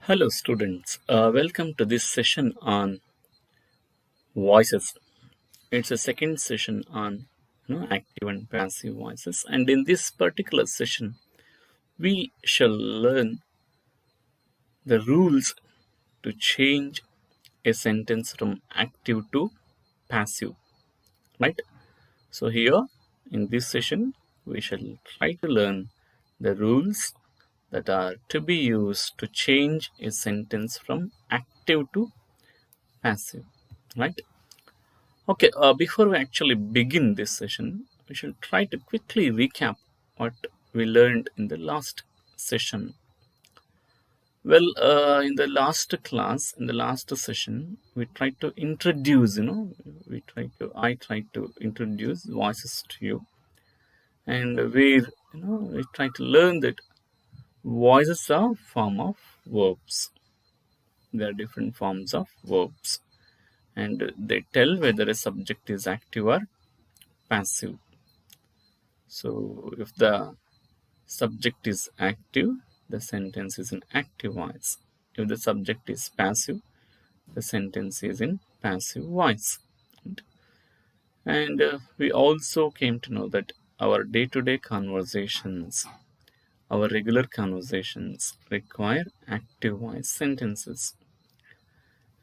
Hello, students. Welcome to this session on voices. It's a second session on active and passive voices, and in this particular session, we shall learn the rules to change a sentence from active to passive. Right. So here, in this session, we shall try to learn the rules that are to be used to change a sentence from active to passive. Right. Okay, before we actually begin this session, we shall try to quickly recap what we learned in the last session. Well, in the last class, in the last session, we tried to introduce, I tried to introduce voices to you, and we try to learn that voices are form of verbs. There are different forms of verbs, and they tell whether a subject is active or passive. So if the subject is active, the sentence is in active voice. If the subject is passive, the sentence is in passive voice. And we also came to know that our day-to-day conversations, our regular conversations require active voice sentences.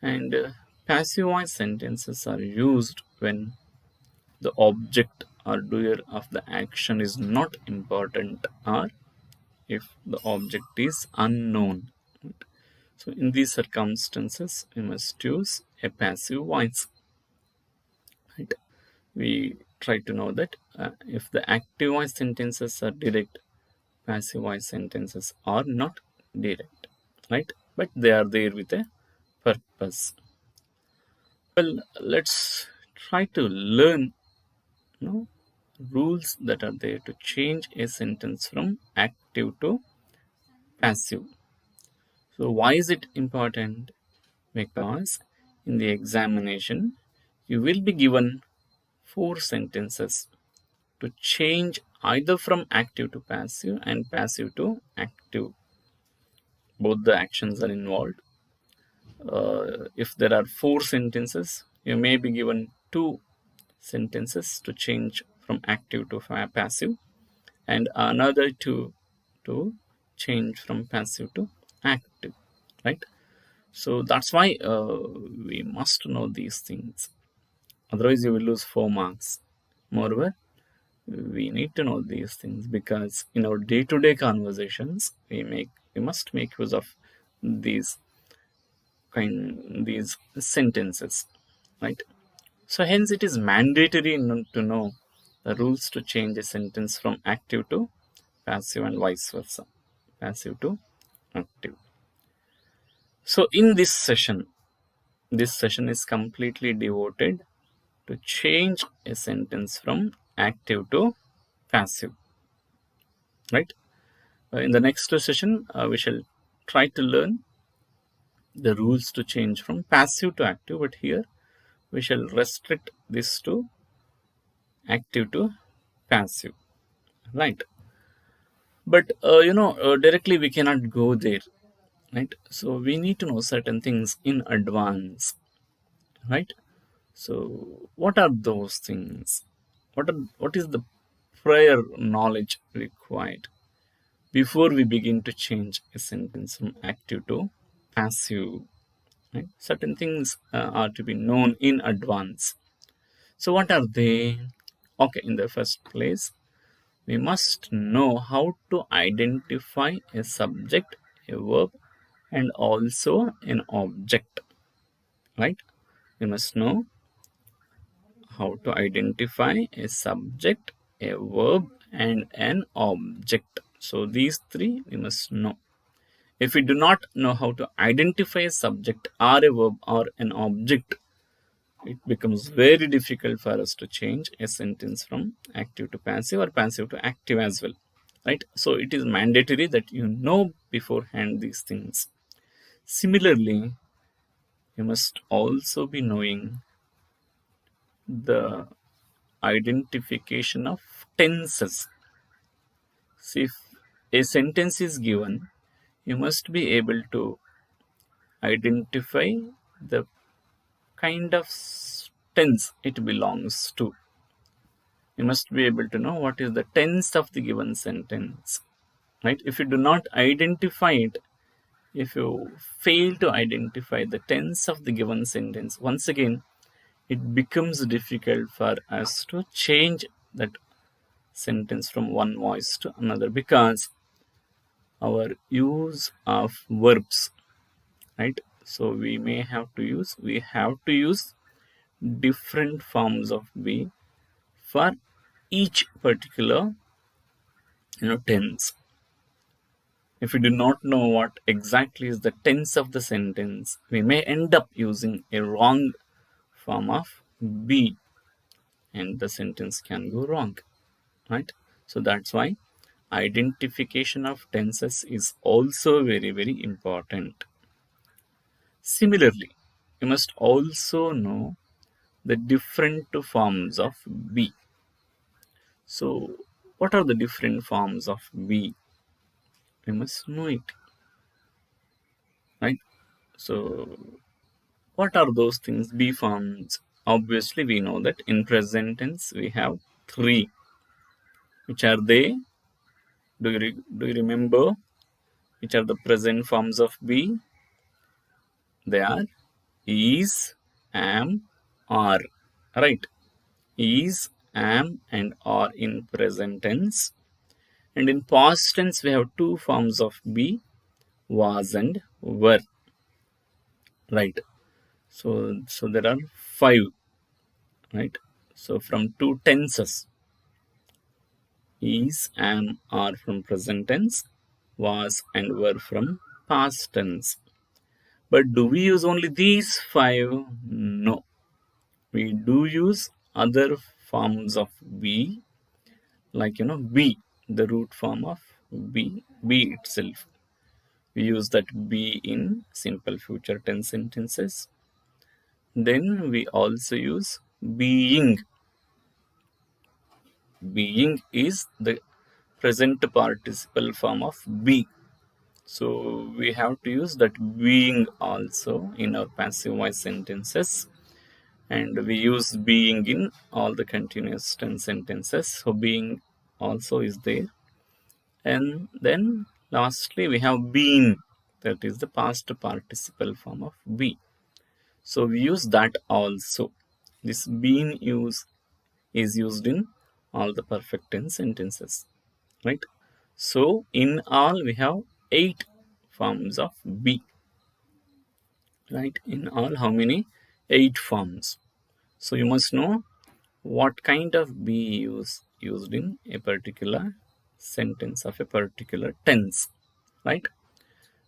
And passive voice sentences are used when the object or doer of the action is not important, or if the object is unknown. So in these circumstances, we must use a passive voice. Right? We try to know that if the active voice sentences are direct, passive voice sentences are not direct. Right? But they are there with a purpose. Well, let's try to learn rules that are there to change a sentence from active to passive. So why is it important? Because in the examination, you will be given 4 sentences to change either from active to passive and passive to active. Both the actions are involved. If there are 4 sentences, you may be given 2 sentences to change from active to passive, and another 2 to change from passive to active. Right? So that's why we must know these things. Otherwise, you will lose 4 marks. Moreover, we need to know these things because in our day-to-day conversations, we must make use of these these sentences, right? So hence, it is mandatory to know the rules to change a sentence from active to passive and vice versa, passive to active. So in this session is completely devoted to change a sentence from active to passive, right? In the next session, we shall try to learn the rules to change from passive to active, but here we shall restrict this to active to passive, right? But directly we cannot go there, right? So we need to know certain things in advance, right? So what are those things? What is the prior knowledge required before we begin to change a sentence from active to passive? Right? Certain things are to be known in advance. So what are they? Okay, in the first place, we must know how to identify a subject, a verb, and also an object. Right? We must know how to identify a subject, a verb, and an object. So these three we must know. If we do not know how to identify a subject or a verb or an object, it becomes very difficult for us to change a sentence from active to passive or passive to active as well. Right? So it is mandatory that you know beforehand these things. Similarly, you must also be knowing the identification of tenses. See, if a sentence is given, you must be able to identify the kind of tense it belongs to. You must be able to know what is the tense of the given sentence, right? If you do not identify it, if you fail to identify the tense of the given sentence, once again, it becomes difficult for us to change that sentence from one voice to another, because our use of verbs, right? So we have to use different forms of be for each particular tense. If we do not know what exactly is the tense of the sentence, we may end up using a wrong form of be, and the sentence can go wrong, right? So that's why identification of tenses is also very, very important. Similarly, you must also know the different forms of be. So, what are the different forms of be? We must know it, right? So, what are those things? Be forms. Obviously, we know that in present tense we have three. Which are they? Do you remember which are the present forms of be? They are is, am, are. Right? Is, am, and are in present tense. And in past tense, we have two forms of be, was and were. Right? So there are five. Right? So from two tenses, is, am, are from present tense, was and were from past tense. But do we use only these five? No. We do use other forms of be, like be, the root form of be itself. We use that be in simple future tense sentences. Then we also use being. Being is the present participle form of be. So we have to use that being also in our passive voice sentences. And we use being in all the continuous tense sentences. So being also is there. And then lastly, we have been. That is the past participle form of be. So we use that also. This been is used in all the perfect tense sentences, right? So in all, we have 8 forms of be, right? In all, how many? 8 forms. So you must know what kind of be used in a particular sentence of a particular tense, right?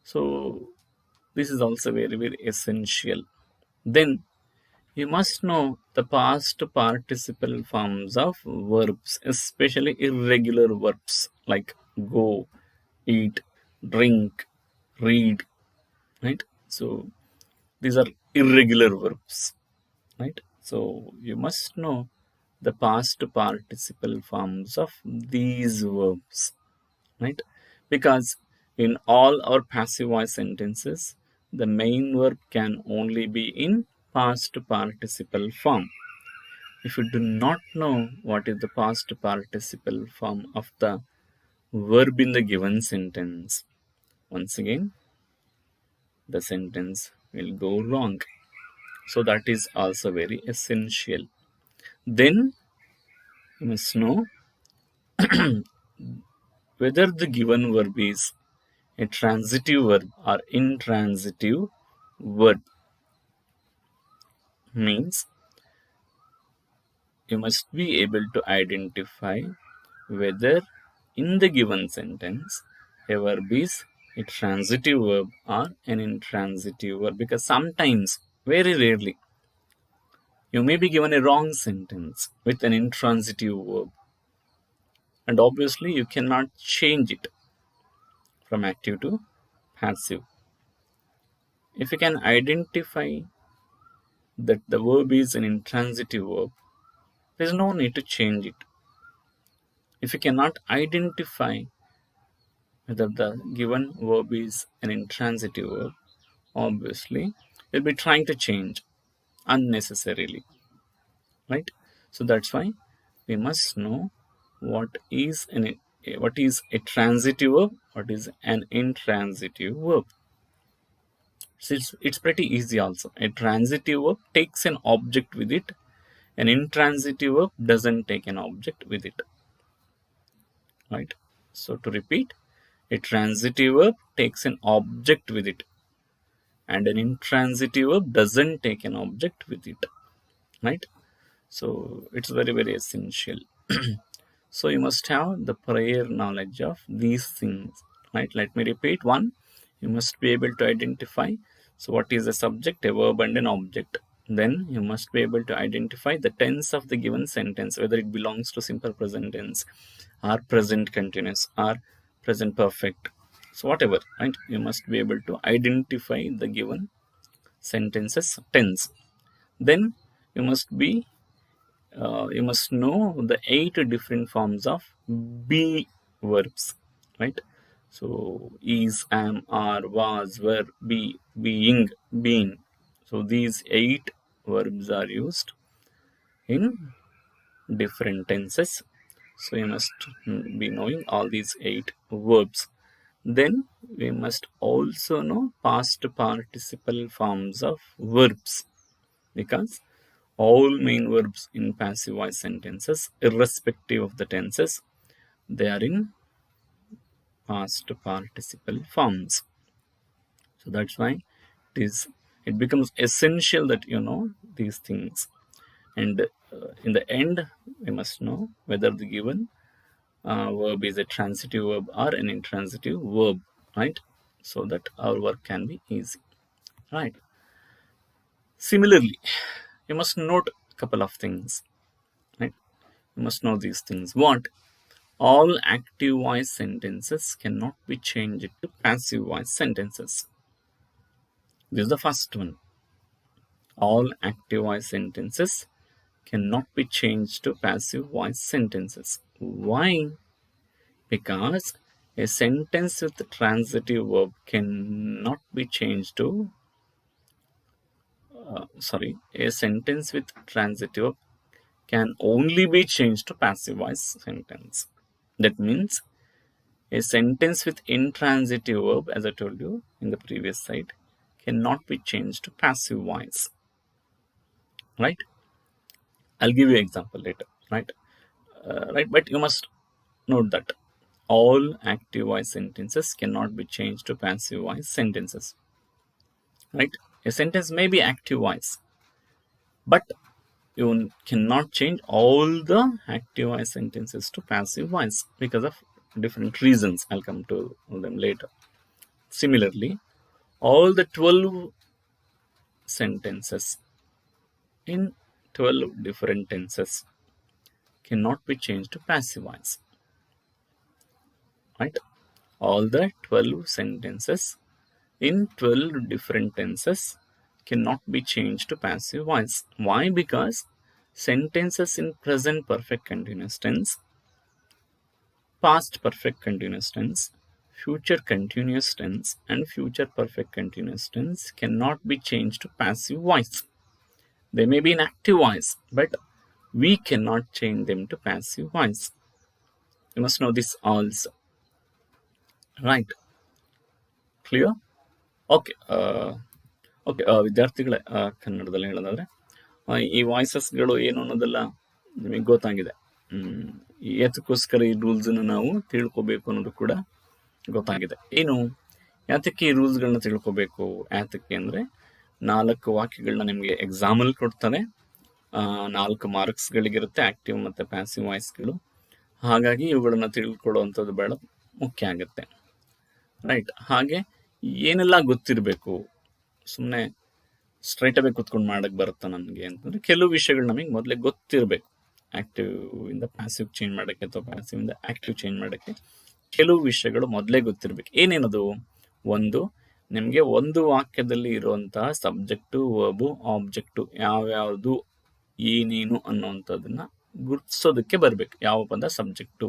So this is also very, very essential. Then you must know the past participle forms of verbs, especially irregular verbs like go, eat, drink, read, right? So these are irregular verbs, right? So you must know the past participle forms of these verbs, right? Because in all our passive voice sentences, the main verb can only be in past participle form. If you do not know what is the past participle form of the verb in the given sentence, once again, the sentence will go wrong. So that is also very essential. Then you must know whether the given verb is a transitive verb or intransitive verb. Means you must be able to identify whether in the given sentence a verb is a transitive verb or an intransitive verb, because sometimes, very rarely, you may be given a wrong sentence with an intransitive verb, and obviously you cannot change it from active to passive. If you can identify that the verb is an intransitive verb, there is no need to change it. If you cannot identify whether the given verb is an intransitive verb, obviously you'll be trying to change unnecessarily, right? So that's why we must know what is a transitive verb, what is an intransitive verb. So it's pretty easy also. A transitive verb takes an object with it. An intransitive verb doesn't take an object with it, right? So to repeat, a transitive verb takes an object with it, and an intransitive verb doesn't take an object with it, right? So it's very, very essential. So you must have the prior knowledge of these things, right? Let me repeat. One, you must be able to identify. So what is a subject, a verb, and an object? Then you must be able to identify the tense of the given sentence, whether it belongs to simple present tense, or present continuous, or present perfect. So whatever, right? You must be able to identify the given sentences tense. Then you must be you must know the 8 different forms of be verbs, right? So is, am, are, was, were, be, being, been. So these 8 verbs are used in different tenses. So you must be knowing all these 8 verbs. Then we must also know past participle forms of verbs, because all main verbs in passive voice sentences, irrespective of the tenses, they are in past participle forms. So that's why it becomes essential that you know these things. And in the end, we must know whether the given verb is a transitive verb or an intransitive verb, right? So that our work can be easy, right? Similarly, you must note a couple of things, right? You must know these things. What? All active voice sentences cannot be changed to passive voice sentences. This is the first one. All active voice sentences cannot be changed to passive voice sentences. Why? Because a sentence with transitive verb cannot be changed to a sentence with transitive verb can only be changed to passive voice sentence. That means a sentence with intransitive verb, as I told you in the previous slide, cannot be changed to passive voice, right? I'll give you an example later, right? Right, but you must note that all active voice sentences cannot be changed to passive voice sentences, right? A sentence may be active voice, but you cannot change all the active voice sentences to passive voice because of different reasons. I'll come to them later. Similarly, all the 12 sentences in 12 different tenses cannot be changed to passive voice, right? All the 12 sentences in 12 different tenses cannot be changed to passive voice. Why? Because sentences in present perfect continuous tense, past perfect continuous tense, future continuous tense, and future perfect continuous tense cannot be changed to passive voice. They may be in active voice, but we cannot change them to passive voice. You must know this also, right? Clear? Okay. Okay, ವಿದ್ಯಾರ್ಥಿಗಳೇ, ಕನ್ನಡದಲ್ಲಿ ಹೇಳೋದಾದ್ರೆ ಈ ವಾಯ್ಸಸ್ಗಳು ಏನು ಅನ್ನೋದೆಲ್ಲ ನಿಮಗೆ ಗೊತ್ತಾಗಿದೆ. ಯಾತಕ್ಕೋಸ್ಕರ ಈ ರೂಲ್ಸನ್ನು ನಾವು ತಿಳ್ಕೊಬೇಕು ಅನ್ನೋದು ಕೂಡ ಗೊತ್ತಾಗಿದೆ. ಏನು, ಯಾತಕ್ಕೆ ಈ ರೂಲ್ಸ್ಗಳನ್ನ ತಿಳ್ಕೊಬೇಕು? ಯಾತಕ್ಕೆ ಅಂದರೆ 4 ವಾಕ್ಯಗಳನ್ನ ನಿಮಗೆ ಎಕ್ಸಾಮಲ್ಲಿ ಕೊಡ್ತಾರೆ. 4 ಮಾರ್ಕ್ಸ್ಗಳಿಗಿರುತ್ತೆ ಆಕ್ಟಿವ್ ಮತ್ತು ಪ್ಯಾಸಿವ್ ವಾಯ್ಸ್ಗಳು. ಹಾಗಾಗಿ ಇವುಗಳನ್ನ ತಿಳ್ಕೊಳ್ಳುವಂಥದ್ದು ಬಹಳ ಮುಖ್ಯ ಆಗುತ್ತೆ, ರೈಟ್? ಹಾಗೆ ಏನೆಲ್ಲ ಗೊತ್ತಿರಬೇಕು? ಸುಮ್ಮನೆ ಸ್ಟ್ರೈಟ್ ಅವೇ ಕುತ್ಕೊಂಡು ಮಾಡಕ್ಕೆ ಬರುತ್ತಾ ನನಗೆ ಅಂತಂದರೆ ಕೆಲವು ವಿಷಯಗಳು ನಮಗೆ ಮೊದಲೇ ಗೊತ್ತಿರಬೇಕು. ಆಕ್ಟಿವ್ ಇಂದ ಪ್ಯಾಸಿವ್ ಚೇಂಜ್ ಮಾಡೋಕ್ಕೆ ಅಥವಾ ಪ್ಯಾಸಿವ್ ಇಂದ ಆಕ್ಟಿವ್ ಚೇಂಜ್ ಮಾಡೋಕ್ಕೆ ಕೆಲವು ವಿಷಯಗಳು ಮೊದಲೇ ಗೊತ್ತಿರಬೇಕು. ಏನೇನದು? ಒಂದು, ನಿಮಗೆ ಒಂದು ವಾಕ್ಯದಲ್ಲಿ ಇರುವಂತಹ ಸಬ್ಜೆಕ್ಟು, ವರ್ಬು, ಆಬ್ಜೆಕ್ಟು ಯಾವ್ಯಾವುದು ಏನೇನು ಅನ್ನೋವಂಥದ್ದನ್ನ ಗುರುತಿಸೋದಕ್ಕೆ ಬರಬೇಕು. ಯಾವ ಪದ ಸಬ್ಜೆಕ್ಟು,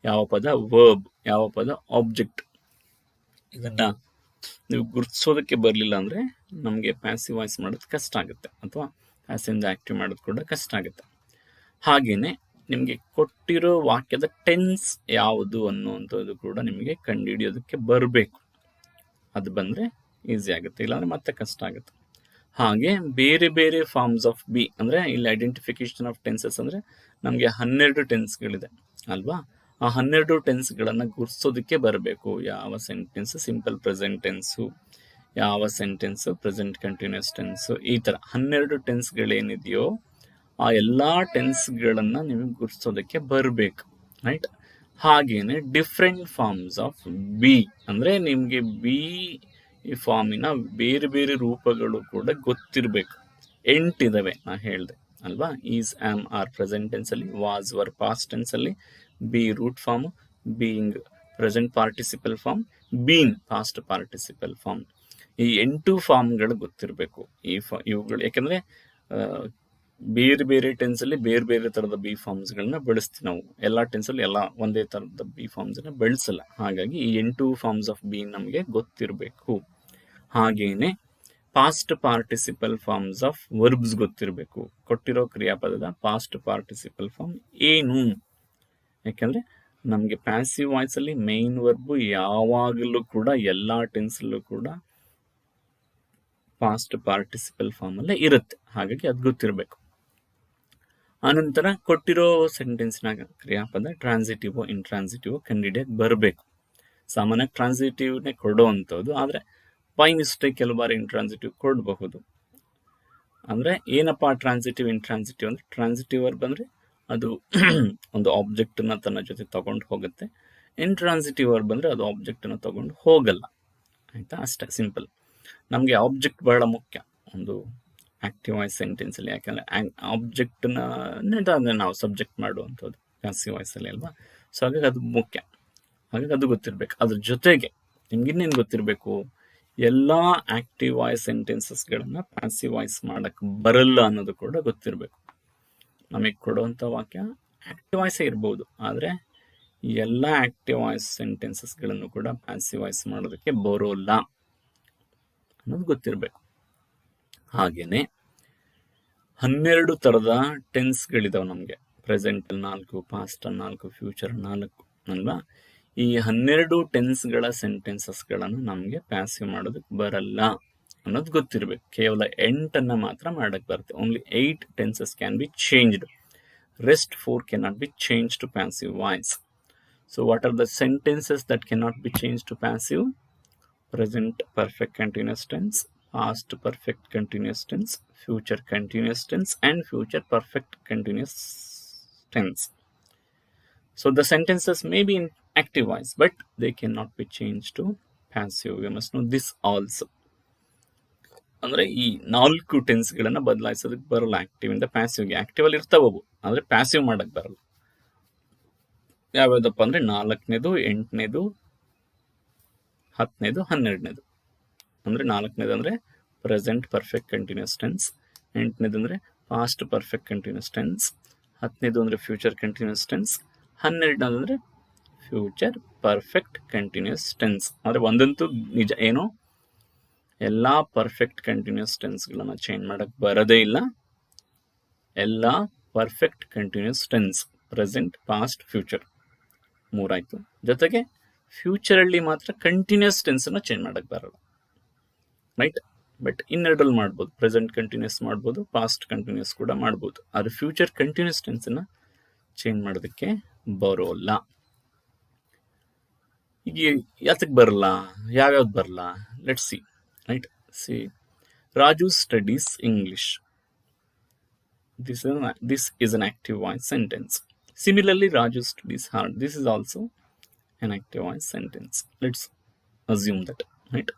ಯಾವ ಪದ ವರ್ಬ್, ಯಾವ ಪದ ಆಬ್ಜೆಕ್ಟ್, ಇದನ್ನ ನೀವು ಗುರುತಿಸೋದಕ್ಕೆ ಬರಲಿಲ್ಲ ಅಂದರೆ ನಮಗೆ ಪ್ಯಾಸಿವ್ ವಾಯ್ಸ್ ಮಾಡೋದು ಕಷ್ಟ ಆಗುತ್ತೆ, ಅಥವಾ ಪ್ಯಾಸಿವ್ನಿಂದ ಆ್ಯಕ್ಟಿವ್ ಮಾಡೋದು ಕೂಡ ಕಷ್ಟ ಆಗುತ್ತೆ. ಹಾಗೆಯೇ ನಿಮಗೆ ಕೊಟ್ಟಿರೋ ವಾಕ್ಯದ ಟೆನ್ಸ್ ಯಾವುದು ಅನ್ನುವಂಥದ್ದು ಕೂಡ ನಿಮಗೆ ಕಂಡುಹಿಡಿಯೋದಕ್ಕೆ ಬರಬೇಕು. ಅದು ಬಂದರೆ ಈಸಿ ಆಗುತ್ತೆ, ಇಲ್ಲಾಂದರೆ ಮತ್ತೆ ಕಷ್ಟ ಆಗುತ್ತೆ. ಹಾಗೆ ಬೇರೆ ಬೇರೆ ಫಾರ್ಮ್ಸ್ ಆಫ್ ಬಿ ಅಂದರೆ ಇಲ್ಲಿ ಐಡೆಂಟಿಫಿಕೇಶನ್ ಆಫ್ ಟೆನ್ಸಸ್ ಅಂದರೆ ನಮಗೆ 12 ಟೆನ್ಸ್ಗಳಿದೆ ಅಲ್ವಾ. ಆ 12 ಟೆನ್ಸ್ಗಳನ್ನು ಗುರುತಿಸೋದಕ್ಕೆ ಬರಬೇಕು. ಯಾವ ಸೆಂಟೆನ್ಸ್ ಸಿಂಪಲ್ ಪ್ರೆಸೆಂಟ್ ಟೆನ್ಸು, ಯಾವ ಸೆಂಟೆನ್ಸು ಪ್ರೆಸೆಂಟ್ ಕಂಟಿನ್ಯೂಸ್ ಟೆನ್ಸು, ಈ ಥರ 12 ಟೆನ್ಸ್ಗಳೇನಿದೆಯೋ ಆ ಎಲ್ಲ ಟೆನ್ಸ್ಗಳನ್ನು ನಿಮಗೆ ಗುರುತಿಸೋದಕ್ಕೆ ಬರಬೇಕು, ರೈಟ್. ಹಾಗೇನೆ ಡಿಫ್ರೆಂಟ್ ಫಾರ್ಮ್ಸ್ ಆಫ್ ಬಿ ಅಂದರೆ ನಿಮಗೆ ಬಿ ಈ ಫಾರ್ಮಿನ ಬೇರೆ ಬೇರೆ ರೂಪಗಳು ಕೂಡ ಗೊತ್ತಿರಬೇಕು. 8 ಇದಾವೆ ನಾ ಹೇಳಿದೆ ಅಲ್ವಾ. ಈಸ್, ಆಮ್, ಆರ್ ಪ್ರೆಸೆಂಟ್ ಟೆನ್ಸಲ್ಲಿ, ವಾಸ್, ವರ್ ಪಾಸ್ಟ್ ಟೆನ್ಸಲ್ಲಿ, be root form, being present participle form, been past participle form. ಈ 8 ಫಾರ್ಮ್ಗಳು ಗೊತ್ತಿರಬೇಕು. ಇವುಗಳು ಯಾಕೆಂದರೆ ಬೇರೆ ಬೇರೆ ಟೆನ್ಸಲ್ಲಿ ಬೇರೆ ಬೇರೆ ಥರದ ಬಿ ಫಾರ್ಮ್ಸ್ಗಳನ್ನ ಬಳಸ್ತೀವಿ ನಾವು. ಎಲ್ಲ ಟೆನ್ಸಲ್ಲಿ ಎಲ್ಲ ಒಂದೇ ಥರದ ಬಿ ಫಾರ್ಮ್ಸನ್ನ ಬಳಸಲ್ಲ. ಹಾಗಾಗಿ ಈ 8 ಫಾರ್ಮ್ಸ್ ಆಫ್ ಬಿ ನಮಗೆ ಗೊತ್ತಿರಬೇಕು. ಹಾಗೇನೆ past participle forms of verbs ಗೊತ್ತಿರಬೇಕು. ಕೊಟ್ಟಿರೋ ಕ್ರಿಯಾಪದದ ಪಾಸ್ಟ್ ಪಾರ್ಟಿಸಿಪಲ್ ಫಾರ್ಮ್ ಏನು? ಯಾಕೆಂದರೆ ನಮಗೆ ಪ್ಯಾಸಿವ್ ವಾಯ್ಸಲ್ಲಿ ಮೇನ್ ವರ್ಬು ಯಾವಾಗಲೂ ಕೂಡ ಎಲ್ಲ ಟೆನ್ಸಲ್ಲೂ ಕೂಡ ಪಾಸ್ಟ್ ಪಾರ್ಟಿಸಿಪಲ್ ಫಾರ್ಮಲ್ಲೇ ಇರುತ್ತೆ. ಹಾಗಾಗಿ ಅದು ಗೊತ್ತಿರಬೇಕು. ಆನಂತರ ಕೊಟ್ಟಿರೋ ಸೆಂಟೆನ್ಸ್ನ ಕ್ರಿಯಾಪದ ಟ್ರಾನ್ಸಿಟಿವ್ ಇಂಟ್ರಾನ್ಸಿಟಿವ್ ಕಂಡಿಡಿಯಕ್ಕೆ ಬರಬೇಕು. ಸಾಮಾನ್ಯವಾಗಿ ಟ್ರಾನ್ಸಿಟಿವ್ನೇ ಕೊಡೋ ಅಂಥದ್ದು, ಆದರೆ ಬೈ ಮಿಸ್ಟೇಕ್ ಕೆಲವು ಬಾರಿ ಇಂಟ್ರಾನ್ಸಿಟಿವ್ ಕೊಡಬಹುದು. ಅಂದರೆ ಏನಪ್ಪ ಟ್ರಾನ್ಸಿಟಿವ್ ಇಂಟ್ರಾನ್ಸಿಟಿವ್ ಅಂದರೆ, ಟ್ರಾನ್ಸಿಟಿವ್ ವರ್ಬ್ ಅಂದರೆ ಅದು ಒಂದು ಆಬ್ಜೆಕ್ಟನ್ನ ತನ್ನ ಜೊತೆ ತಗೊಂಡು ಹೋಗುತ್ತೆ. ಇಂಟ್ರಾನ್ಸಿಟಿವ್ ವರ್ಬ್ ಅಂದರೆ ಅದು ಆಬ್ಜೆಕ್ಟನ್ನು ತಗೊಂಡು ಹೋಗಲ್ಲ. ಆಯಿತಾ, ಅಷ್ಟೇ ಸಿಂಪಲ್. ನಮಗೆ ಆಬ್ಜೆಕ್ಟ್ ಬಹಳ ಮುಖ್ಯ ಒಂದು ಆಕ್ಟಿವ್ ವಾಯ್ಸ್ ಸೆಂಟೆನ್ಸಲ್ಲಿ. ಯಾಕಂದರೆ ಆಬ್ಜೆಕ್ಟನ್ನ ನಾವು ಸಬ್ಜೆಕ್ಟ್ ಮಾಡುವಂಥದ್ದು ಪ್ಯಾಸಿವ್ ವಾಯ್ಸಲ್ಲಿ ಅಲ್ವಾ. ಸೊ ಹಾಗಾಗಿ ಅದು ಮುಖ್ಯ. ಹಾಗಾಗಿ ಅದು ಗೊತ್ತಿರಬೇಕು. ಅದ್ರ ಜೊತೆಗೆ ನಿಮ್ಗಿನ್ನೇನು ಗೊತ್ತಿರಬೇಕು, ಎಲ್ಲ ಆಕ್ಟಿವ್ ವಾಯ್ಸ್ ಸೆಂಟೆನ್ಸಸ್ಗಳನ್ನು ಪ್ಯಾಸಿವ್ ವಾಯ್ಸ್ ಮಾಡೋಕ್ಕೆ ಬರಲ್ಲ ಅನ್ನೋದು ಕೂಡ ಗೊತ್ತಿರಬೇಕು. ನಮಗೆ ಕೊಡುವಂಥ ವಾಕ್ಯ ಆಕ್ಟಿವ್ ವಾಯ್ಸೇ ಇರ್ಬೋದು, ಆದರೆ ಎಲ್ಲ ಆಕ್ಟಿವ್ ವಾಯ್ಸ್ ಸೆಂಟೆನ್ಸಸ್ಗಳನ್ನು ಕೂಡ ಪ್ಯಾಸಿವ್ ವಾಯ್ಸ್ ಮಾಡೋದಕ್ಕೆ ಬರೋಲ್ಲ ಅನ್ನೋದು ಗೊತ್ತಿರಬೇಕು. ಹಾಗೆಯೇ 12 ಥರದ ಟೆನ್ಸ್ಗಳಿದಾವೆ ನಮಗೆ. ಪ್ರೆಸೆಂಟ್ 4, ಪಾಸ್ಟ್ 4, ಫ್ಯೂಚರ್ 4 ಅಲ್ವಾ. ಈ 12 ಟೆನ್ಸ್ಗಳ ಸೆಂಟೆನ್ಸಸ್ಗಳನ್ನು ನಮಗೆ ಪ್ಯಾಸಿವ್ ಮಾಡೋದಕ್ಕೆ ಬರಲ್ಲ ಅನ್ನೋದು ಗೊತ್ತಿರಬೇಕು. ಕೇವಲ 8 ಮಾತ್ರ ಮಾಡೋಕ್ಕೆ ಬರುತ್ತೆ. Only 8 tenses can be changed. Rest 4 cannot be change to passive voice. So what are the sentences that cannot be change to passive? Present perfect continuous tense, past perfect continuous tense, future continuous tense, and future perfect continuous tense. So the sentences may be in active voice, but they cannot be changed to passive. You must know this also. ಅಂದರೆ ಈ 4 ಟೆನ್ಸ್ಗಳನ್ನು ಬದಲಾಯಿಸೋದಕ್ಕೆ ಬರಲ್ಲ active ಇಂದ ಪ್ಯಾಸಿವ್ಗೆ. ಆಕ್ಟಿವಲ್ಲಿ ಇರ್ತಾವವು, ಆದರೆ passive ಮಾಡೋಕ್ಕೆ ಬರಲ್ಲ. ಯಾವ್ಯಾವುದಪ್ಪ ಅಂದರೆ 4ನೇದು, 8ನೇದು, 10ನೇದು, 12ನೇದು. ಅಂದರೆ 4ನೇದು ಅಂದರೆ ಪ್ರೆಸೆಂಟ್ ಪರ್ಫೆಕ್ಟ್ ಕಂಟಿನ್ಯೂಸ್ ಟೆನ್ಸ್, 8ನೇದು ಅಂದರೆ ಪಾಸ್ಟ್ ಪರ್ಫೆಕ್ಟ್ ಕಂಟಿನ್ಯೂಸ್ ಟೆನ್ಸ್, 10ನೇದು ಅಂದರೆ ಫ್ಯೂಚರ್ ಕಂಟಿನ್ಯೂಸ್ ಟೆನ್ಸ್, 12ನೇದು ಅಂದರೆ ಫ್ಯೂಚರ್ ಪರ್ಫೆಕ್ಟ್ ಕಂಟಿನ್ಯೂಸ್ ಟೆನ್ಸ್. ಅಂದರೆ ಒಂದಂತೂ ನಿಜ, ಏನೋ ಎಲ್ಲ ಪರ್ಫೆಕ್ಟ್ ಕಂಟಿನ್ಯೂಸ್ ಟೆನ್ಸ್ಗಳನ್ನು ಚೇಂಜ್ ಮಾಡೋಕ್ಕೆ ಬರೋದೇ ಇಲ್ಲ. ಎಲ್ಲ perfect continuous tense, present, past, future 3 ಆಯಿತು. ಜೊತೆಗೆ ಫ್ಯೂಚರಲ್ಲಿ ಮಾತ್ರ ಕಂಟಿನ್ಯೂಸ್ ಟೆನ್ಸನ್ನು ಚೇಂಜ್ ಮಾಡೋಕ್ಕೆ ಬರೋಲ್ಲ, ರೈಟ್. ಬಟ್ ಇನ್ನೆರಡರಲ್ಲಿ ಮಾಡ್ಬೋದು. ಪ್ರೆಸೆಂಟ್ ಕಂಟಿನ್ಯೂಸ್ ಮಾಡ್ಬೋದು, ಪಾಸ್ಟ್ ಕಂಟಿನ್ಯೂಸ್ ಕೂಡ ಮಾಡ್ಬೋದು. ಆದರೆ ಫ್ಯೂಚರ್ ಕಂಟಿನ್ಯೂಸ್ ಟೆನ್ಸನ್ನು ಚೇಂಜ್ ಮಾಡೋದಕ್ಕೆ ಬರೋಲ್ಲ. ಈಗ ಯಾತಕ್ಕೆ ಬರಲ್ಲ, ಯಾವ್ಯಾವ್ದು ಬರಲ್ಲ, let's see, right. C, Raju studies English. This is an active voice sentence. Similarly, Raju studies hard. This is also an active voice sentence. Let's assume that, right?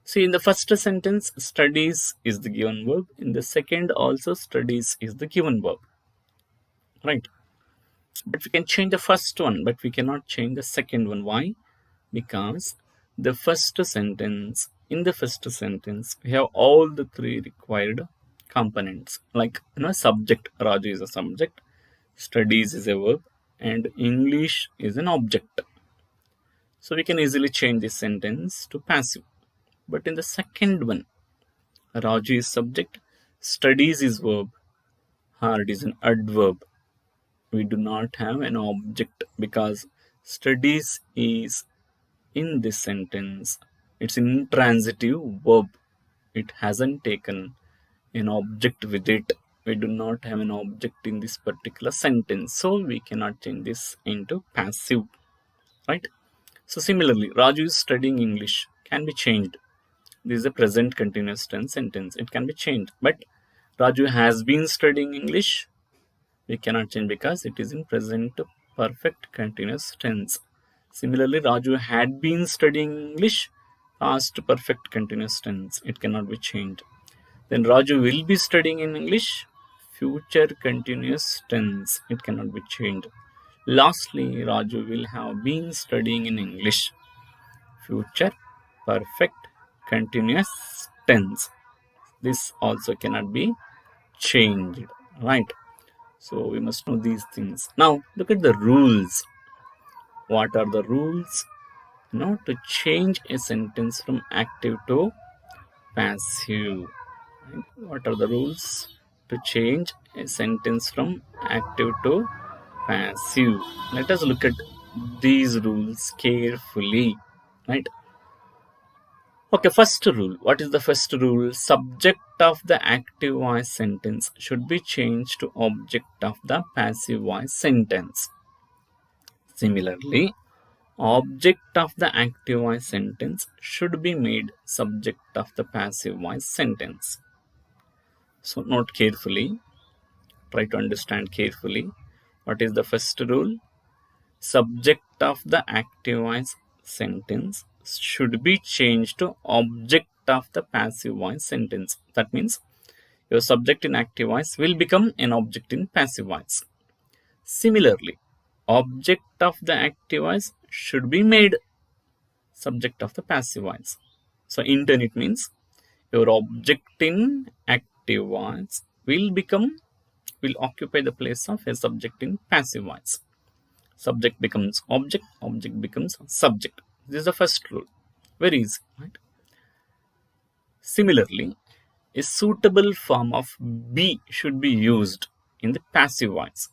See, in the first sentence, studies is the given verb. In the second also, studies is the given verb, right? But we can change the first one, but we cannot change the second one. Why? Because the first sentence, in the first sentence, we have all the 3 required components. Like, subject, Raju is a subject, studies is a verb, and English is an object. So we can easily change this sentence to passive. But in the second one, Raju is subject, studies is verb, hard is an adverb. We do not have an object because studies is in this sentence. It's intransitive verb. It hasn't taken an object with it. We do not have an object in this particular sentence, so we cannot change this into passive, right? So similarly, Raju is studying English can be changed. This is a present continuous tense sentence. It can be changed, but Raju has been studying English. We cannot change because it is in present perfect continuous tense. Similarly, Raju had been studying English, past perfect continuous tense. It cannot be changed. Then Raju will be studying in English, future continuous tense. It cannot be changed. Lastly, Raju will have been studying in English, future perfect continuous tense. This also cannot be changed, right? So we must know these things. Now look at the rules. What are the rules? To change a sentence from active to passive. What are the rules to change a sentence from active to passive? Let us look at these rules carefully, right? Okay, first rule. What is the first rule? Subject of the active voice sentence should be changed to object of the passive voice sentence. Similarly, object of the active voice sentence should be made subject of the passive voice sentence. So note carefully, try to understand carefully. What is the first rule? Subject of the active voice sentence should be changed to object of the passive voice sentence. That means your subject in active voice will become an object in passive voice. Similarly, object of the active voice should be made subject of the passive voice. So in turn it means your object in active voice will occupy the place of a subject in passive voice. Subject becomes object, object becomes subject. This is the first rule. Very easy, right? Similarly, a suitable form of be should be used in the passive voice.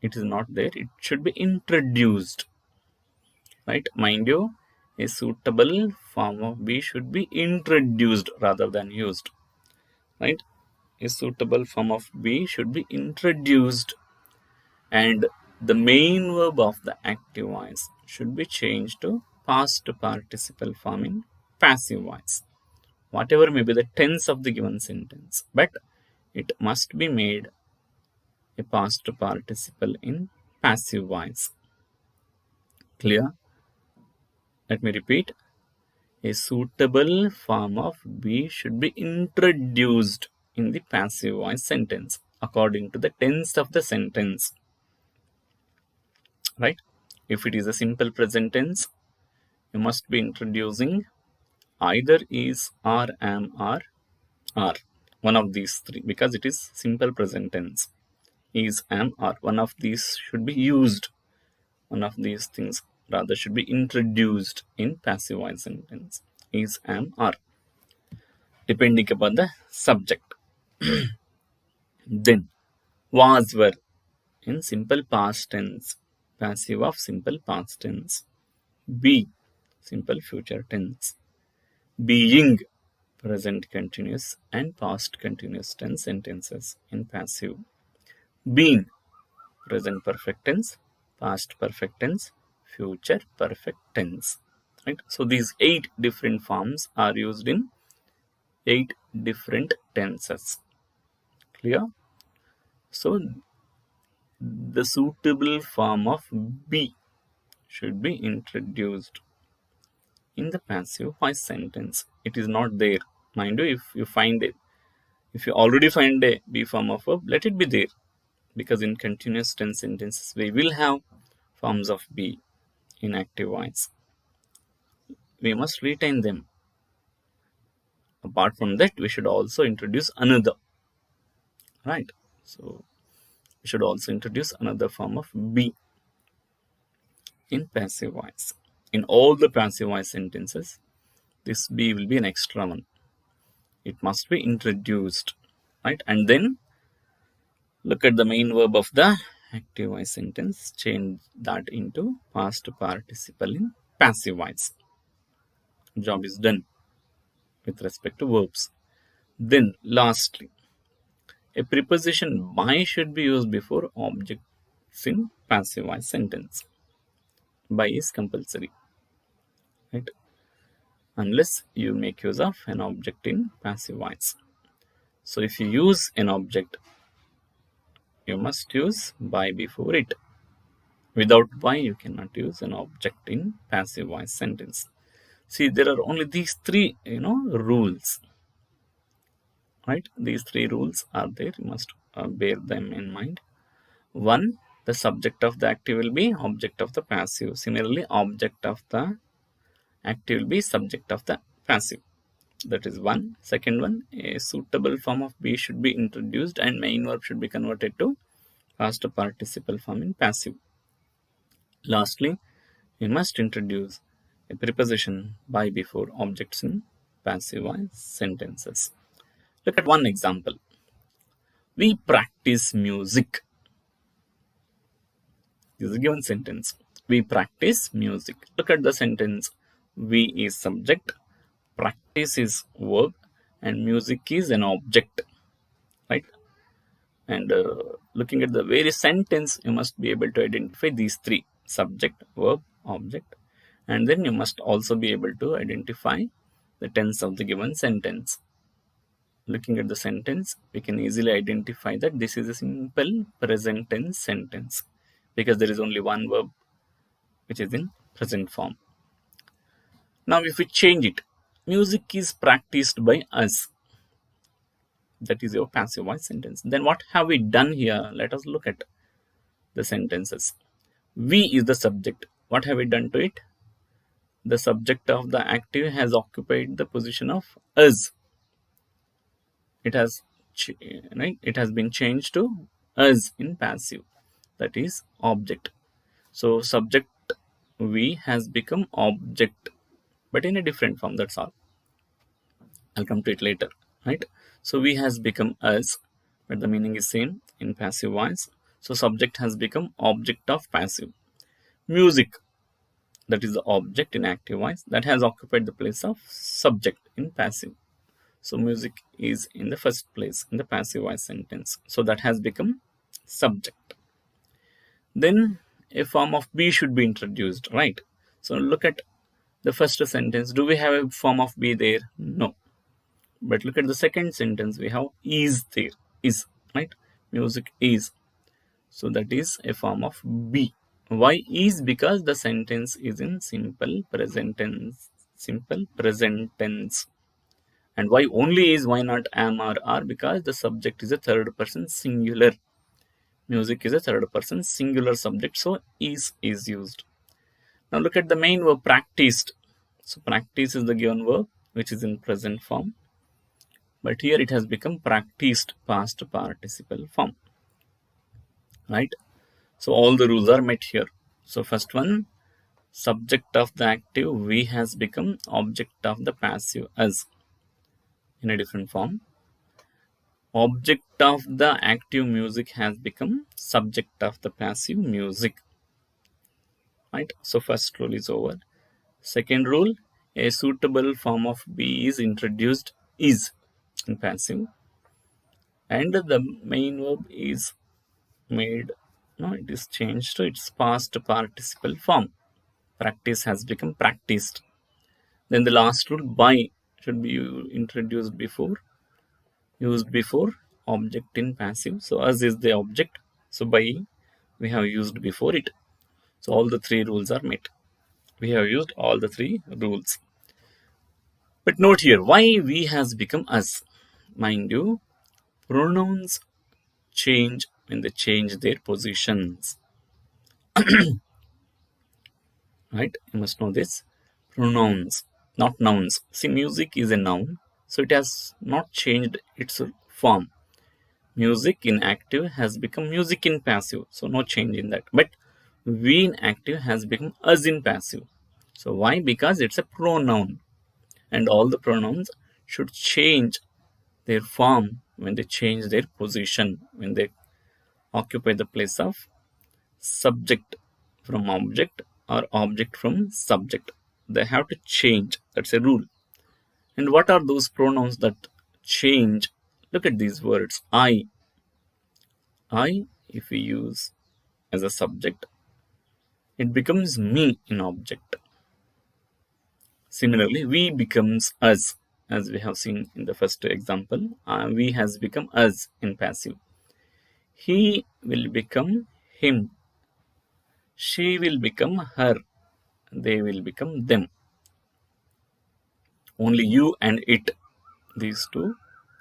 It is not there, it should be introduced, right? Mind you, a suitable form of be should be introduced rather than used, right? A suitable form of be should be introduced, and the main verb of the active voice should be changed to past participle form in passive voice, whatever may be the tense of the given sentence, but it must be made a past participle in passive voice. Clear? Let me repeat. A suitable form of be should be introduced in the passive voice sentence according to the tense of the sentence, right? If it is a simple present tense, you must be introducing either is, or, am, or are. One of these three, because it is simple present tense. Is, am, are. One of these should be used. One of these things rather should be introduced in passive voice sentence. Is, am, are. Depending upon the subject. Then, was, were in simple past tense. Passive of simple past tense. Be, simple future tense. Being, present continuous and past continuous tense sentences in passive. Been, present perfect tense, past perfect tense, future perfect tense. Right? So these 8 different forms are used in 8 different tenses. Clear? So the suitable form of be should be introduced in the passive voice sentence. It is not there. Mind you, if you already find a be form of verb, let it be there. Because in continuous tense sentences, we will have forms of be in active voice. We must retain them. Apart from that, we should also introduce another. Right? So, we should also introduce another form of be in passive voice. In all the passive voice sentences, This be will be an extra one. It must be introduced, right? And then look at the main verb of the active voice sentence. Change that into past participle in passive voice. Job is done with respect to verbs. Then lastly, a preposition by should be used before objects in passive voice sentence. By is compulsory, right? Unless you make use of an object in passive voice. So if you use an object, you must use by before it. Without by, you cannot use an object in passive voice sentence. See, there are only these three, rules, right? These three rules are there. You must bear them in mind. One, the subject of the active will be object of the passive. Similarly, object of the active will be subject of the passive. That is one. Second one, a suitable form of be should be introduced and main verb should be converted to past participle form in passive. Lastly, we must introduce a preposition by before objects in passive voice sentences. Look at one example. We practice music. This is a given sentence. We practice music. Look at the sentence. We is subject, practice is verb, and music is an object, right? And looking at the very sentence, you must be able to identify these three: subject, verb, object. And then you must also be able to identify the tense of the given sentence. Looking at the sentence, we can easily identify that this is a simple present tense sentence because there is only one verb which is in present form. Now, if we change it, music is practiced by us. That is your passive voice sentence. Then what have we done here? Let us look at the sentences. We is the subject. What have we done to it? The subject of the active has occupied the position of us. It has been changed to us in passive. That is object. So subject we has become object, but in a different form. That's all. I'll come to it later, right? So we has become us, but the meaning is same in passive voice. So subject has become object of passive. Music, that is the object in active voice, that has occupied the place of subject in passive. So music is in the first place in the passive voice sentence. So that has become subject. Then a form of be should be introduced, right? So look at the first sentence. Do we have a form of be there? No. But look at the second sentence. We have is there. Is, right? Music is. So that is a form of be. Why is? Because the sentence is in simple present tense. Simple present tense. And why only is? Why not am or are? Because the subject is a third person singular. Music is a third person singular subject. So is used. Now look at the main verb practiced. So practice is the given verb which is in present form. But here it has become practiced past participle form. Right? So all the rules are met here. So first one, subject of the active we has become object of the passive us in a different form. Object of the active music has become subject of the passive music. Right? So first rule is over. Second rule, a suitable form of be is introduced is in passive. And the main verb is made, no, it is changed to its past participle form. Practice has become practiced. Then the last rule, by should be introduced before, used before object in passive. So as is the object, so by we have used before it. So all the three rules are met. We have used all the three rules. But note here, why we has become us. Mind you, pronouns change when they change their positions. Right? You must know this. Pronouns, not nouns. See, music is a noun, so it has not changed its form. Music in active has become music in passive, so no change in that. But we in active has become us in passive. So why? Because it's a pronoun. and all the pronouns should change their form when they change their position, when they occupy the place of subject from object or object from subject. They have to change. That's a rule. And what are those pronouns that change? Look at these words. I, if we use as a subject, it becomes me in object. Similarly, we becomes us, as we have seen in the first example. We has become us in passive. He will become him. She will become her. They will become them. Only you and it. These two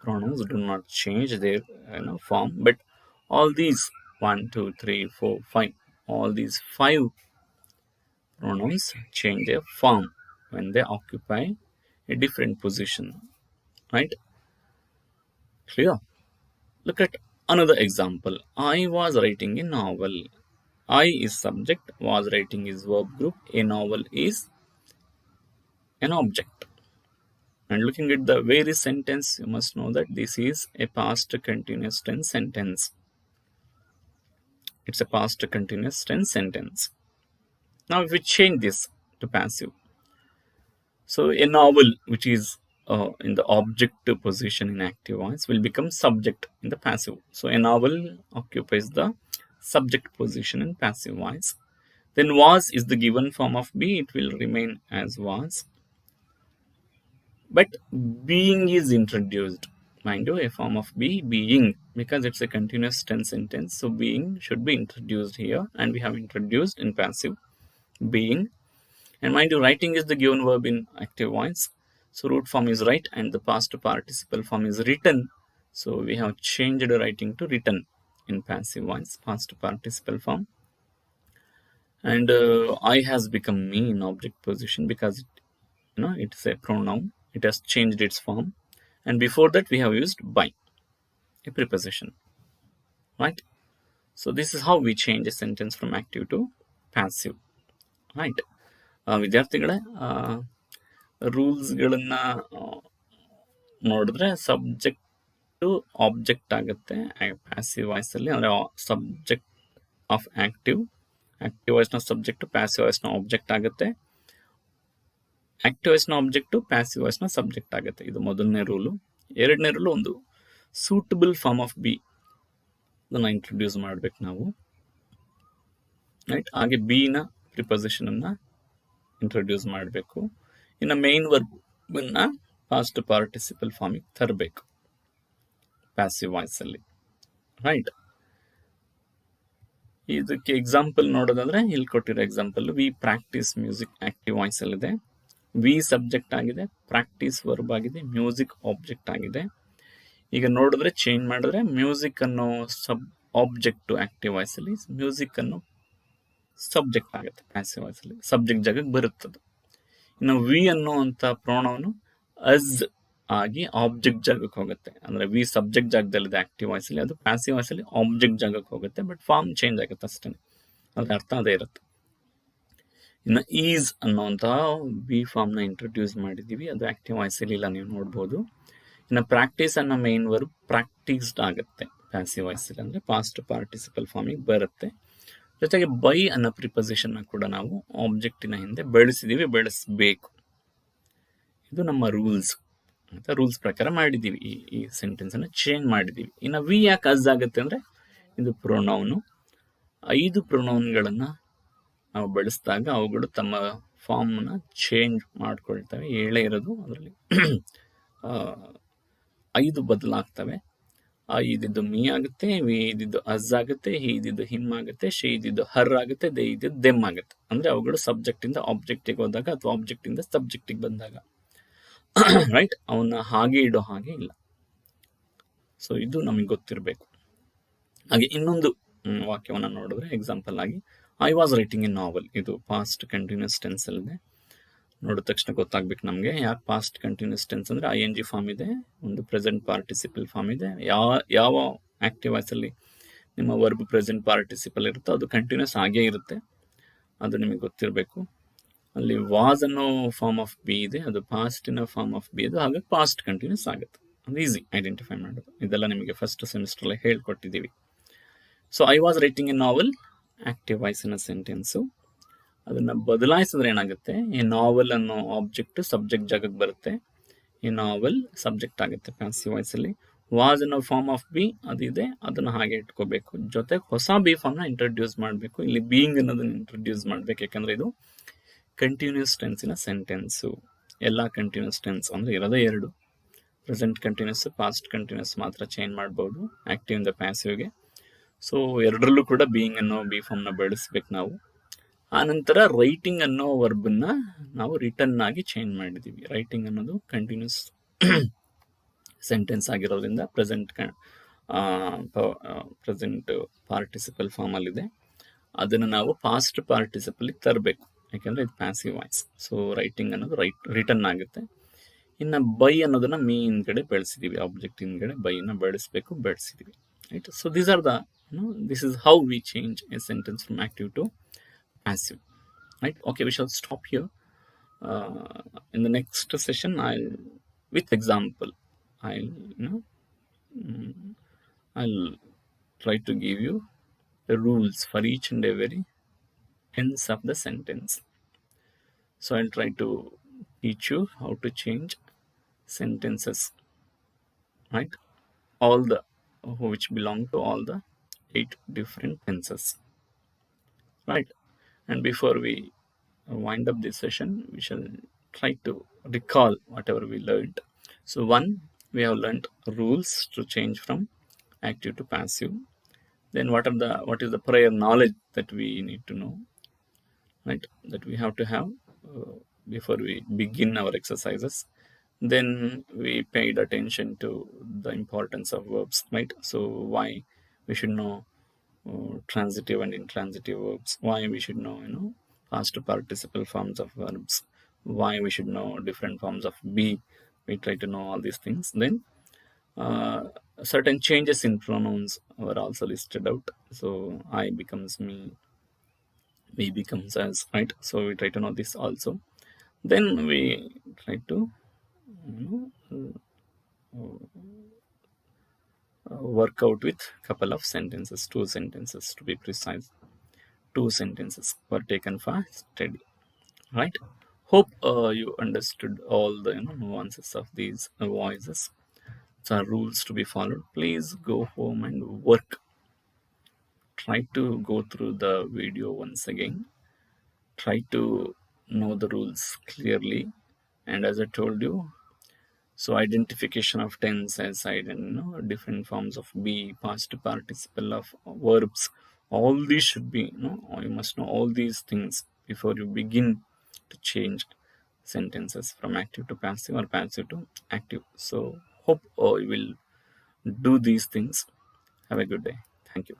pronouns do not change their form, but all these 1, 2, 3, 4, 5, all these 5 pronouns change their form when they occupy a different position. Right? Clear? Look at another example. I was writing a novel. I is subject, was writing is verb group, a novel is an object. And looking at the very sentence, you must know that this is a past continuous tense sentence. It's a past continuous tense sentence. Now, if we change this to passive, so a novel which is in the object position in active voice will become subject in the passive. So, a novel occupies the subject position in passive voice. Then was is the given form of be, it will remain as was. But being is introduced. Mind you, a form of be, being, because it's a continuous tense sentence. So being should be introduced here, and we have introduced in passive being. And mind you, writing is the given verb in active voice. So root form is write and the past participle form is written. So we have changed writing to written in passive voice, past participle form. And I has become me in object position because it's a pronoun. It has changed its form. And before that we have used by, a preposition. Right? So this is how we change a sentence from active to passive. Right? ವಿದ್ಯಾರ್ಥಿಗಳೇ, ರೂಲ್ಸ್ಗಳನ್ನ ನೋಡಿದ್ರೆ subject to object ಆಗುತ್ತೆ passive ವಾಯ್ಸಲ್ಲಿ. ಅಂದರೆ subject of active ವಾಯ್ಸ್ನ subject, passive ವಾಯ್ಸ್ನ object ಆಗುತ್ತೆ. Active ವಾಯ್ಸ್ನ ಆಬ್ಜೆಕ್ಟು, ಪ್ಯಾಸಿವ್ ವಾಯ್ಸ್ನ ಸಬ್ಜೆಕ್ಟ್ ಆಗುತ್ತೆ. ಇದು ಮೊದಲನೇ ರೂಲು. ಎರಡನೇ ರೂಲು, ಒಂದು ಸೂಟಬಲ್ ಫಾರ್ಮ್ ಆಫ್ ಬಿ ಅದನ್ನು ಇಂಟ್ರೊಡ್ಯೂಸ್ ಮಾಡಬೇಕು ನಾವು. ರೈಟ್? ಹಾಗೆ ಬಿನ ಪ್ರಿಪೊಸಿಷನ್ ಅನ್ನ ಇಂಟ್ರೊಡ್ಯೂಸ್ ಮಾಡಬೇಕು. ಇನ್ನು ಮೇನ್ ವರ್ಬ್ನ ಪಾಸ್ಟ್ ಪಾರ್ಟಿಸಿಪಲ್ ಫಾರ್ಮಿಗೆ ತರಬೇಕು ಪ್ಯಾಸಿವ್ ವಾಯ್ಸ್ ಅಲ್ಲಿ. ರೈಟ್? ಇದಕ್ಕೆ ಎಕ್ಸಾಂಪಲ್ ನೋಡೋದಾದ್ರೆ ಇಲ್ಲಿ ಕೊಟ್ಟಿರೋ example, we practise music active voice ಅಲ್ಲಿದೆ. ವಿ ಸಬ್ಜೆಕ್ಟ್ ಆಗಿದೆ, ಪ್ರಾಕ್ಟೀಸ್ ವರ್ಬ್ ಆಗಿದೆ, ಮ್ಯೂಸಿಕ್ ಆಬ್ಜೆಕ್ಟ್ ಆಗಿದೆ. ಈಗ ನೋಡಿದ್ರೆ ಚೇಂಜ್ ಮಾಡಿದ್ರೆ ಮ್ಯೂಸಿಕ್ ಅನ್ನೋ ಆಬ್ಜೆಕ್ಟ್ ಆಕ್ಟಿವ್ ವಾಯ್ಸ್ ಅಲ್ಲಿ, ಮ್ಯೂಸಿಕ್ ಅನ್ನೋ ಸಬ್ಜೆಕ್ಟ್ ಆಗುತ್ತೆ ಪ್ಯಾಸಿವ್ ವಾಯ್ಸ್ ಅಲ್ಲಿ, ಸಬ್ಜೆಕ್ಟ್ ಜಾಗಕ್ಕೆ ಬರುತ್ತದೆ. ಇನ್ನು ವಿ ಅನ್ನುವಂಥ ಪ್ರೋನೌನು ಅಸ್ ಆಗಿ ಆಬ್ಜೆಕ್ಟ್ ಜಾಗಕ್ಕೆ ಹೋಗುತ್ತೆ. ಅಂದ್ರೆ ವಿ ಸಬ್ಜೆಕ್ಟ್ ಜಾಗದಲ್ಲಿದೆ ಆಕ್ಟಿವ್ ವಾಯ್ಸ್ ಅಲ್ಲಿ, ಅದು ಪ್ಯಾಸಿವ್ ವಾಯ್ಸ್ ಅಲ್ಲಿ ಆಬ್ಜೆಕ್ಟ್ ಜಾಗಕ್ಕೆ ಹೋಗುತ್ತೆ. ಬಟ್ ಫಾರ್ಮ್ ಚೇಂಜ್ ಆಗುತ್ತೆ ಅಷ್ಟೇ, ಅದ್ರ ಅರ್ಥ ಅದೇ ಇರುತ್ತೆ. ಇನ್ನು ಈಸ್ ಅನ್ನುವಂತಹ ವಿ ಫಾರ್ಮ್ನ ಇಂಟ್ರೊಡ್ಯೂಸ್ ಮಾಡಿದ್ದೀವಿ, ಅದು ಆಕ್ಟಿವ್ ವಾಯ್ಸ್ ಅಲ್ಲಿ ಇಲ್ಲ, ನೀವು ನೋಡ್ಬೋದು. ಇನ್ನು ಪ್ರಾಕ್ಟೀಸ್ ಅನ್ನೋ ಮೇನ್ ವರ್ಬ್ ಪ್ರಾಕ್ಟೀಸ್ಡ್ ಆಗುತ್ತೆ ಪ್ಯಾಸಿವ್ ವಾಯ್ಸ್ ಅಲ್ಲಿ, ಅಂದ್ರೆ ಪಾಸ್ಟ್ ಪಾರ್ಟಿಸಿಪಲ್ ಫಾರ್ಮಿಗೆ ಬರುತ್ತೆ. ಜೊತೆಗೆ ಬೈ ಅನ್ನೋ ಪ್ರಿಪೊಸಿಷನ್ ಕೂಡ ನಾವು ಆಬ್ಜೆಕ್ಟಿನ ಹಿಂದೆ ಬೆಳೆಸಿದೀವಿ, ಬೆಳೆಸಬೇಕು. ಇದು ನಮ್ಮ ರೂಲ್ಸ್ ಅಂತ ರೂಲ್ಸ್ ಪ್ರಕಾರ ಮಾಡಿದ್ದೀವಿ. ಈ ಸೆಂಟೆನ್ಸ್ ಅನ್ನು ಚೇಂಜ್ ಮಾಡಿದ್ದೀವಿ. ಇನ್ನು ವಿ ಯಾಕೆ ಅಸ್ ಆಗುತ್ತೆ ಅಂದ್ರೆ, ಇದು ಪ್ರೊನೌನು. 5 ಪ್ರೊನೌನ್ಗಳನ್ನ ನಾವು ಬಳಸಿದಾಗ ಅವುಗಳು ತಮ್ಮ ಫಾರ್ಮ್ನ ಚೇಂಜ್ ಮಾಡ್ಕೊಳ್ತವೆ. 7 ಇರೋದು, ಅದರಲ್ಲಿ 5 ಬದಲಾಗ್ತವೆ. ಇದಿದ್ದು ಮೀ ಆಗುತ್ತೆ, ವಿ ಇದ್ದಿದ್ದು ಅಸ್ ಆಗುತ್ತೆ, ಹಿ ಇದ್ದಿದ್ದು ಹಿಮ್ ಆಗುತ್ತೆ, ಶಿ ಇದ್ದಿದ್ದು ಹರ್ ಆಗುತ್ತೆ, ದೇ ಇದ್ದಿದ್ದು ದೆಮ್ ಆಗುತ್ತೆ. ಅಂದ್ರೆ ಅವುಗಳು ಸಬ್ಜೆಕ್ಟ್ ಇಂದ ಆಬ್ಜೆಕ್ಟಿಗೆ ಹೋದಾಗ ಅಥವಾ ಆಬ್ಜೆಕ್ಟ್ ಇಂದ ಸಬ್ಜೆಕ್ಟಿಗೆ ಬಂದಾಗ. ರೈಟ್? ಅವನ್ನ ಹಾಗೆ ಇಡೋ ಹಾಗೆ ಇಲ್ಲ. ಸೊ ಇದು ನಮಗೆ ಗೊತ್ತಿರಬೇಕು. ಹಾಗೆ ಇನ್ನೊಂದು ವಾಕ್ಯವನ್ನ ನೋಡಿದ್ರೆ, ಎಕ್ಸಾಂಪಲ್ ಆಗಿ ಐ ವಾಸ್ ರೈಟಿಂಗ್ ಎ ನಾವೆಲ್, ಇದು ಪಾಸ್ಟ್ ಕಂಟಿನ್ಯೂಸ್ ಟೆನ್ಸ್ ಅಲ್ಲಿದೆ. ನೋಡಿದ ತಕ್ಷಣ ಗೊತ್ತಾಗ್ಬೇಕು ನಮಗೆ ಯಾಕೆ ಪಾಸ್ಟ್ ಕಂಟಿನ್ಯೂಸ್ ಟೆನ್ಸ್ ಅಂದ್ರೆ ಐ ಎನ್ ಜಿ ಫಾರ್ಮ್ ಇದೆ, ಒಂದು ಪ್ರೆಸೆಂಟ್ ಪಾರ್ಟಿಸಿಪಲ್ ಫಾರ್ಮ್ ಇದೆ. ಯಾವ ಆಕ್ಟಿವ್ ವಾಯ್ಸ್ ಅಲ್ಲಿ ನಿಮ್ಮ ವರ್ಬ್ ಪ್ರೆಸೆಂಟ್ ಪಾರ್ಟಿಸಿಪಲ್ ಇರುತ್ತೋ ಅದು ಕಂಟಿನ್ಯೂಸ್ ಆಗೇ ಇರುತ್ತೆ, ಅದು ನಿಮಗೆ ಗೊತ್ತಿರಬೇಕು. ಅಲ್ಲಿ ವಾಸ್ ಅನ್ನೋ ಫಾರ್ಮ್ ಆಫ್ ಬಿ ಇದೆ, ಅದು ಪಾಸ್ಟ್ ಅನ್ನೋ ಫಾರ್ಮ್ ಆಫ್ ಬಿ ಅದು, ಹಾಗಾಗಿ ಪಾಸ್ಟ್ ಕಂಟಿನ್ಯೂಸ್ ಆಗುತ್ತೆ. ಅದು ಈಸಿ ಐಡೆಂಟಿಫೈ ಮಾಡೋದು. ಇದೆಲ್ಲ ನಿಮಗೆ ಫಸ್ಟ್ ಸೆಮಿಸ್ಟ್ರಲ್ಲಿ ಹೇಳ್ಕೊಟ್ಟಿದ್ದೀವಿ. So I was writing a novel, active voice in sentence. ಅದನ್ನು ಬದಲಾಯಿಸಿದ್ರೆ ಏನಾಗುತ್ತೆ, ಈ ನಾವೆಲ್ ಅನ್ನೋ ಆಬ್ಜೆಕ್ಟ್ ಸಬ್ಜೆಕ್ಟ್ ಜಾಗಕ್ಕೆ ಬರುತ್ತೆ, ಈ ನಾವೆಲ್ ಸಬ್ಜೆಕ್ಟ್ ಆಗುತ್ತೆ ಪ್ಯಾಸಿವ್ ವಾಯ್ಸಲ್ಲಿ. ವಾಸ್ ಅನ್ನೋ ಫಾರ್ಮ್ ಆಫ್ ಬಿ ಅದಿದೆ, ಅದನ್ನು ಹಾಗೆ ಇಟ್ಕೋಬೇಕು. ಜೊತೆಗೆ ಹೊಸ ಬಿ ಫಾರ್ಮ್ನ ಇಂಟ್ರೊಡ್ಯೂಸ್ ಮಾಡಬೇಕು. ಇಲ್ಲಿ ಬೀಯಿಂಗ್ ಅನ್ನೋದನ್ನ ಇಂಟ್ರೊಡ್ಯೂಸ್ ಮಾಡಬೇಕು, ಯಾಕಂದರೆ ಇದು ಕಂಟಿನ್ಯೂಸ್ ಟೆನ್ಸಿನ ಸೆಂಟೆನ್ಸು. ಎಲ್ಲ ಕಂಟಿನ್ಯೂಸ್ ಟೆನ್ಸ್ ಅಂದರೆ ಇರೋದೇ ಎರಡು, ಪ್ರೆಸೆಂಟ್ ಕಂಟಿನ್ಯೂಸ್, ಪಾಸ್ಟ್ ಕಂಟಿನ್ಯೂಸ್ ಮಾತ್ರ ಚೇಂಜ್ ಮಾಡ್ಬೋದು ಆಕ್ಟಿವ್ ಇಂದ ಪ್ಯಾಸಿವ್ಗೆ. ಸೊ ಎರಡರಲ್ಲೂ ಕೂಡ ಬೀಯಿಂಗ್ ಅನ್ನೋ ಬಿ ಫಾರ್ಮ್ನ ಬಳಸ್ಬೇಕು ನಾವು. ಆನಂತರ ರೈಟಿಂಗ್ ಅನ್ನೋ ವರ್ಬನ್ನ ನಾವು ರಿಟರ್ನ್ ಆಗಿ ಚೇಂಜ್ ಮಾಡಿದ್ದೀವಿ. ರೈಟಿಂಗ್ ಅನ್ನೋದು ಕಂಟಿನ್ಯೂಸ್ ಸೆಂಟೆನ್ಸ್ ಆಗಿರೋದ್ರಿಂದ ಪ್ರೆಸೆಂಟ್ ಪಾರ್ಟಿಸಿಪಲ್ ಫಾರ್ಮಲ್ಲಿದೆ, ಅದನ್ನು ನಾವು ಪಾಸ್ಟ್ ಪಾರ್ಟಿಸಿಪಲ್ಗೆ ತರಬೇಕು, ಯಾಕೆಂದರೆ ಇದು ಪ್ಯಾಸಿವ್ ವಾಯ್ಸ್. ಸೊ ರೈಟಿಂಗ್ ಅನ್ನೋದು ರಿಟರ್ನ್ ಆಗುತ್ತೆ. ಇನ್ನು ಬೈ ಅನ್ನೋದನ್ನ ಮೀ ಹಿಂದ್ಗಡೆ ಬೆಳೆಸಿದ್ದೀವಿ, ಆಬ್ಜೆಕ್ಟ್ ಹಿಂದ್ಗಡೆ ಬೈನ ಬೆಳೆಸಬೇಕು, ಬೆಳೆಸಿದ್ದೀವಿ. Right. So these are the this is how we change a sentence from active to passive. Right. Okay, we shall stop here. In the next session, with example, I'll try to give you the rules for each and every tense of the sentence. So I'll try to teach you how to change sentences, right? All the which belong to all the 8 different tenses, right? And before we wind up this session, we shall try to recall whatever we learned. So one, we have learned rules to change from active to passive. Then what is the prior knowledge that we need to know, right? That we have to have before we begin our exercises. Then we paid attention to the importance of verbs, right? So why we should know transitive and intransitive verbs, why we should know past participle forms of verbs, why we should know different forms of be. We try to know all these things. Then certain changes in pronouns were also listed out. So I becomes me, we becomes us, right? So we try to know this also. Then we try to work out with couple of sentences, 2 sentences to be precise. 2 sentences were taken for study, right? Hope you understood all the nuances of these voices. So rules to be followed. Please go home and work. Try to go through the video once again. Try to know the rules clearly. And as I told you, so identification of tense as different forms of be, past participle of verbs, all these should be, you must know all these things before you begin to change sentences from active to passive or passive to active. So hope you will do these things. Have a good day. Thank you.